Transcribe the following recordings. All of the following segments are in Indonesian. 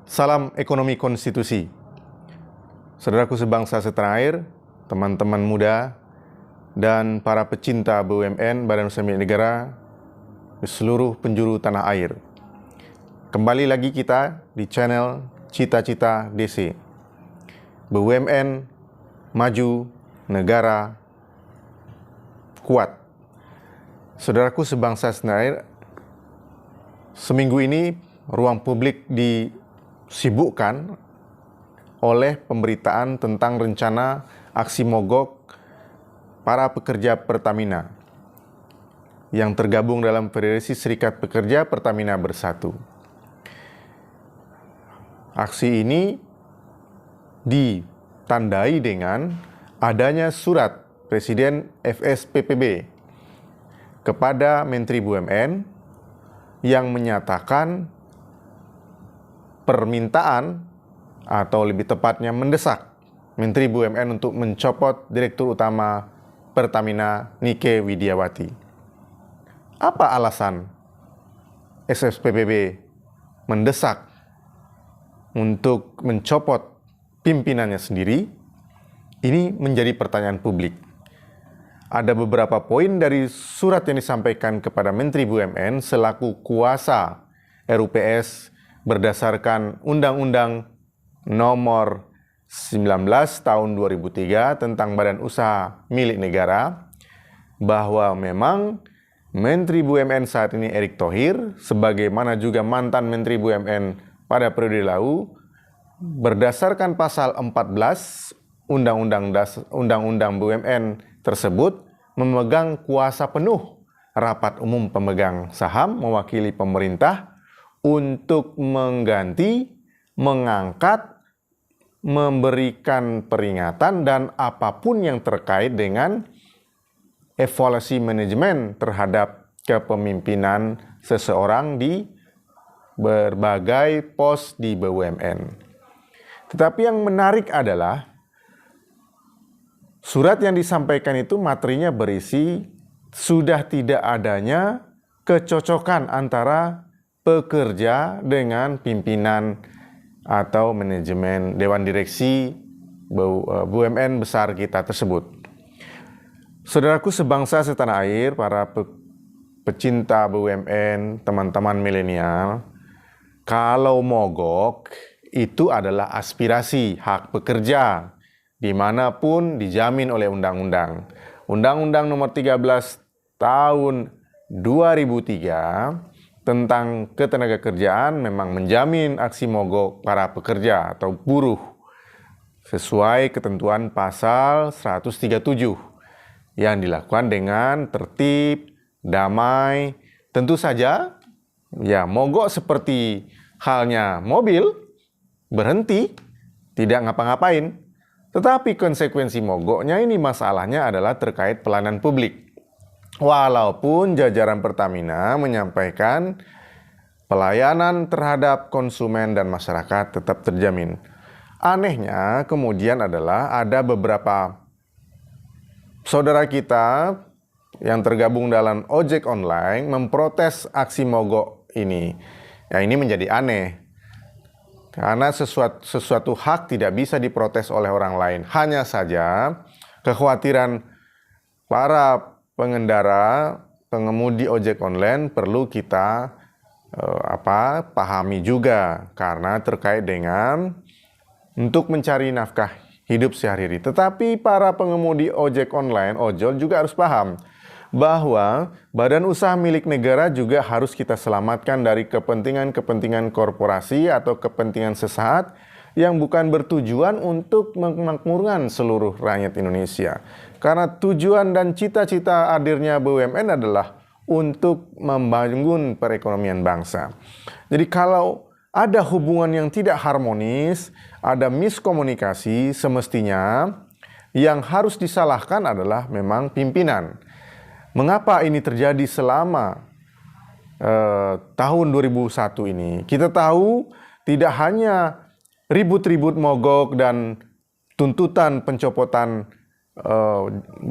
Salam ekonomi konstitusi. Saudaraku sebangsa setanah air, teman-teman muda, dan para pecinta BUMN, Badan Usaha Milik Negara, di seluruh penjuru tanah air. Kembali lagi kita di channel Cita-Cita DC. BUMN maju, negara kuat. Saudaraku sebangsa setanah air, seminggu ini ruang publik disibukkan oleh pemberitaan tentang rencana aksi mogok para pekerja Pertamina yang tergabung dalam Federasi Serikat Pekerja Pertamina Bersatu. Aksi ini ditandai dengan adanya surat Presiden FSPPB kepada Menteri BUMN yang menyatakan permintaan atau lebih tepatnya mendesak Menteri BUMN untuk mencopot Direktur Utama Pertamina Nike Widiawati. Apa alasan FSPPB mendesak untuk mencopot pimpinannya sendiri? Ini menjadi pertanyaan publik. Ada beberapa poin dari surat yang disampaikan kepada Menteri BUMN selaku kuasa RUPS berdasarkan Undang-Undang Nomor 19 Tahun 2003 tentang Badan Usaha Milik Negara, bahwa memang Menteri BUMN saat ini Erick Thohir, sebagaimana juga mantan Menteri BUMN pada periode lalu, berdasarkan pasal 14 Undang-Undang BUMN tersebut memegang kuasa penuh rapat umum pemegang saham mewakili pemerintah untuk mengganti, mengangkat, memberikan peringatan, dan apapun yang terkait dengan evaluasi manajemen terhadap kepemimpinan seseorang di berbagai pos di BUMN. Tetapi yang menarik adalah surat yang disampaikan itu materinya berisi sudah tidak adanya kecocokan antara pekerja dengan pimpinan atau manajemen Dewan Direksi BUMN besar kita tersebut. Saudaraku sebangsa setanah air, para pecinta BUMN, teman-teman milenial, kalau mogok itu adalah aspirasi hak pekerja dimanapun dijamin oleh undang-undang. Undang-Undang Nomor 13 Tahun 2003 tentang ketenagakerjaan memang menjamin aksi mogok para pekerja atau buruh sesuai ketentuan pasal 137 yang dilakukan dengan tertib, damai. Tentu saja ya mogok seperti halnya mobil, berhenti, tidak ngapa-ngapain. Tetapi konsekuensi mogoknya ini masalahnya adalah terkait pelayanan publik. Walaupun jajaran Pertamina menyampaikan pelayanan terhadap konsumen dan masyarakat tetap terjamin. Anehnya kemudian adalah ada beberapa saudara kita yang tergabung dalam ojek online memprotes aksi mogok ini. Ya, ini menjadi aneh. Karena sesuatu hak tidak bisa diprotes oleh orang lain. Hanya saja kekhawatiran para pengendara, pengemudi ojek online perlu kita pahami juga, karena terkait dengan untuk mencari nafkah hidup sehari-hari. Tetapi para pengemudi ojek online, ojol juga harus paham bahwa badan usaha milik negara juga harus kita selamatkan dari kepentingan-kepentingan korporasi atau kepentingan sesaat yang bukan bertujuan untuk memakmurkan seluruh rakyat Indonesia. Karena tujuan dan cita-cita hadirnya BUMN adalah untuk membangun perekonomian bangsa. Jadi kalau ada hubungan yang tidak harmonis, ada miskomunikasi, semestinya yang harus disalahkan adalah memang pimpinan. Mengapa ini terjadi selama tahun 2001 ini? Kita tahu tidak hanya ribut-ribut mogok dan tuntutan pencopotan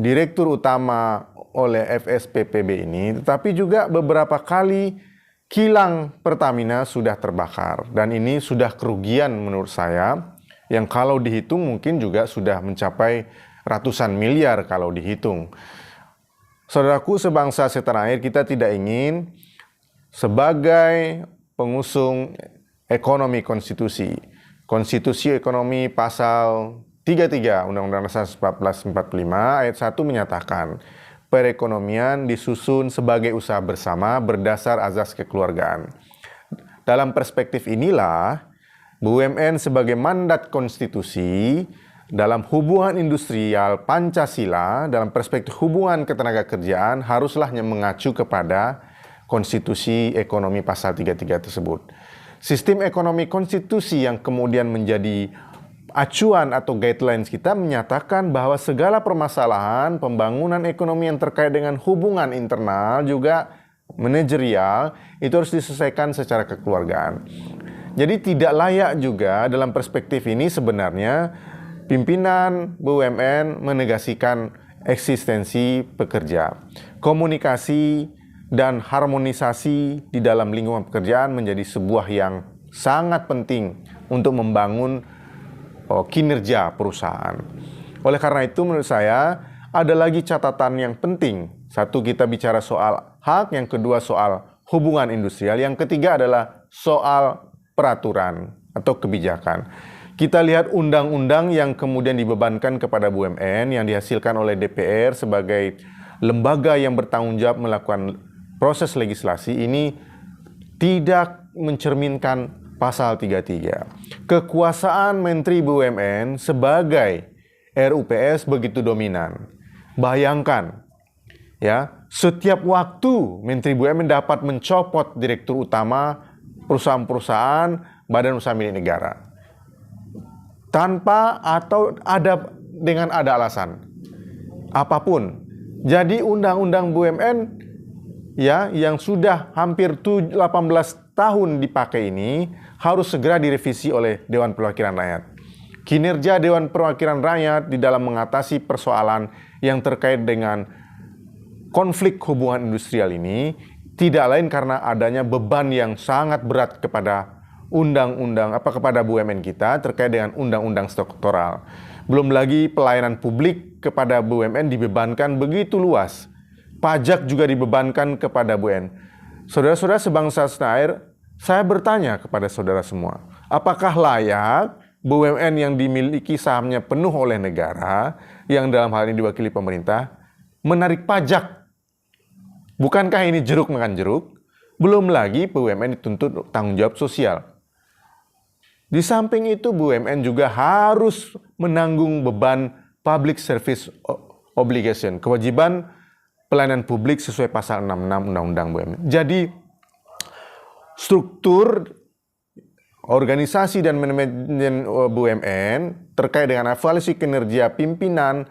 Direktur Utama oleh FSPPB ini, tetapi juga beberapa kali kilang Pertamina sudah terbakar. Dan ini sudah kerugian menurut saya, yang kalau dihitung mungkin juga sudah mencapai ratusan miliar kalau dihitung. Saudaraku sebangsa setanah air, kita tidak ingin sebagai pengusung ekonomi konstitusi ekonomi pasal 33 Undang-Undang Dasar 1445 ayat 1 menyatakan perekonomian disusun sebagai usaha bersama berdasar azas kekeluargaan. Dalam perspektif inilah BUMN sebagai mandat konstitusi dalam hubungan industrial Pancasila, dalam perspektif hubungan ketenagakerjaan haruslah mengacu kepada konstitusi ekonomi pasal 33 tersebut. Sistem ekonomi konstitusi yang kemudian menjadi acuan atau guidelines kita menyatakan bahwa segala permasalahan pembangunan ekonomi yang terkait dengan hubungan internal juga manajerial itu harus diselesaikan secara kekeluargaan. Jadi tidak layak juga dalam perspektif ini sebenarnya pimpinan BUMN menegasikan eksistensi pekerja. Komunikasi dan harmonisasi di dalam lingkungan pekerjaan menjadi sebuah yang sangat penting untuk membangun kinerja perusahaan. Oleh karena itu menurut saya ada lagi catatan yang penting. Satu, kita bicara soal hak, yang kedua soal hubungan industrial, yang ketiga adalah soal peraturan atau kebijakan. Kita lihat undang-undang yang kemudian dibebankan kepada BUMN yang dihasilkan oleh DPR sebagai lembaga yang bertanggung jawab melakukan proses legislasi ini tidak mencerminkan pasal 33. Kekuasaan Menteri BUMN sebagai RUPS begitu dominan. Bayangkan, ya, setiap waktu Menteri BUMN dapat mencopot direktur utama perusahaan-perusahaan badan usaha milik negara. Tanpa atau dengan ada alasan apapun. Jadi undang-undang BUMN ya yang sudah hampir 18 tahun dipakai ini harus segera direvisi oleh Dewan Perwakilan Rakyat. Kinerja Dewan Perwakilan Rakyat di dalam mengatasi persoalan yang terkait dengan konflik hubungan industrial ini tidak lain karena adanya beban yang sangat berat kepada kepada BUMN kita terkait dengan undang-undang struktural. Belum lagi pelayanan publik kepada BUMN dibebankan begitu luas. Pajak juga dibebankan kepada BUMN. Saudara-saudara sebangsa setanah air, saya bertanya kepada saudara semua, apakah layak BUMN yang dimiliki sahamnya penuh oleh negara, yang dalam hal ini diwakili pemerintah, menarik pajak? Bukankah ini jeruk makan jeruk? Belum lagi BUMN dituntut tanggung jawab sosial. Di samping itu BUMN juga harus menanggung beban public service obligation, kewajiban pelayanan publik sesuai pasal 66 Undang-Undang BUMN. Jadi struktur organisasi dan manajemen BUMN terkait dengan evaluasi kinerja pimpinan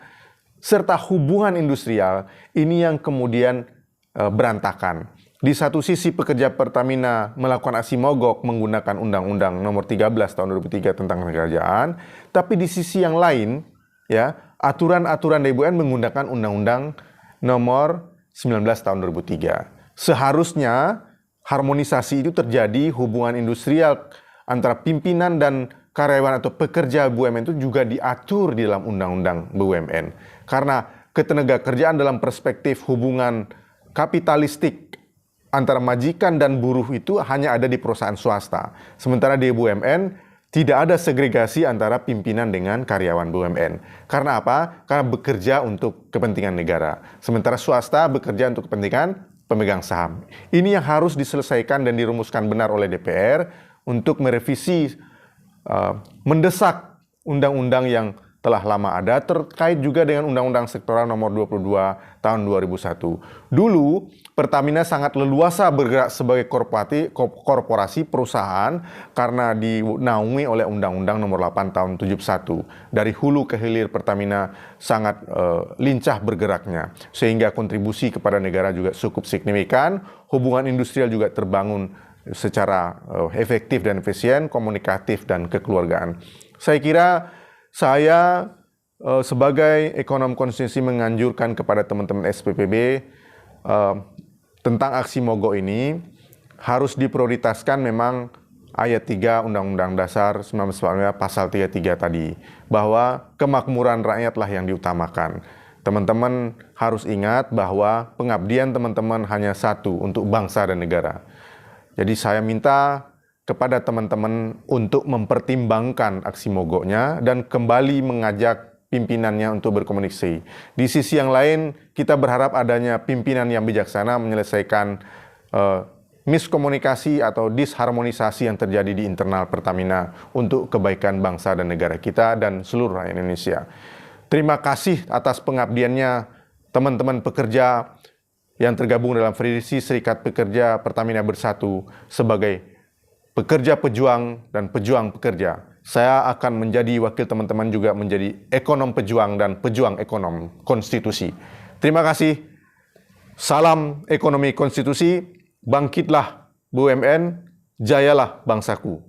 serta hubungan industrial ini yang kemudian berantakan. Di satu sisi pekerja Pertamina melakukan aksi mogok menggunakan Undang-Undang Nomor 13 Tahun 2003 tentang Ketenagakerjaan, tapi di sisi yang lain, ya, aturan-aturan dari BUMN menggunakan Undang-Undang Nomor 19 Tahun 2003. Seharusnya harmonisasi itu terjadi, hubungan industrial antara pimpinan dan karyawan atau pekerja BUMN itu juga diatur di dalam Undang-Undang BUMN. Karena ketenagakerjaan dalam perspektif hubungan kapitalistik antara majikan dan buruh itu hanya ada di perusahaan swasta. Sementara di BUMN tidak ada segregasi antara pimpinan dengan karyawan BUMN. Karena apa? Karena bekerja untuk kepentingan negara. Sementara swasta bekerja untuk kepentingan pemegang saham. Ini yang harus diselesaikan dan dirumuskan benar oleh DPR untuk merevisi, mendesak undang-undang yang telah lama ada terkait juga dengan Undang-Undang Sektoral Nomor 22 Tahun 2001. Dulu Pertamina sangat leluasa bergerak sebagai korporasi perusahaan karena dinaungi oleh Undang-Undang Nomor 8 Tahun 71. Dari hulu ke hilir Pertamina sangat lincah bergeraknya sehingga kontribusi kepada negara juga cukup signifikan. Hubungan industrial juga terbangun secara efektif dan efisien, komunikatif dan kekeluargaan. Saya kira saya sebagai ekonom konstitusi menganjurkan kepada teman-teman SPPB tentang aksi mogok ini harus diprioritaskan memang ayat 3 Undang-Undang Dasar 1945 pasal 33 tadi, bahwa kemakmuran rakyatlah yang diutamakan. Teman-teman harus ingat bahwa pengabdian teman-teman hanya satu, untuk bangsa dan negara. Jadi saya minta kepada teman-teman untuk mempertimbangkan aksi mogoknya dan kembali mengajak pimpinannya untuk berkomunikasi. Di sisi yang lain, kita berharap adanya pimpinan yang bijaksana menyelesaikan miskomunikasi atau disharmonisasi yang terjadi di internal Pertamina untuk kebaikan bangsa dan negara kita dan seluruh rakyat Indonesia. Terima kasih atas pengabdiannya teman-teman pekerja yang tergabung dalam Federasi Serikat Pekerja Pertamina Bersatu sebagai pekerja pejuang dan pejuang pekerja. Saya akan menjadi wakil teman-teman juga menjadi ekonom pejuang dan pejuang ekonom konstitusi. Terima kasih. Salam ekonomi konstitusi. Bangkitlah BUMN, jayalah bangsaku.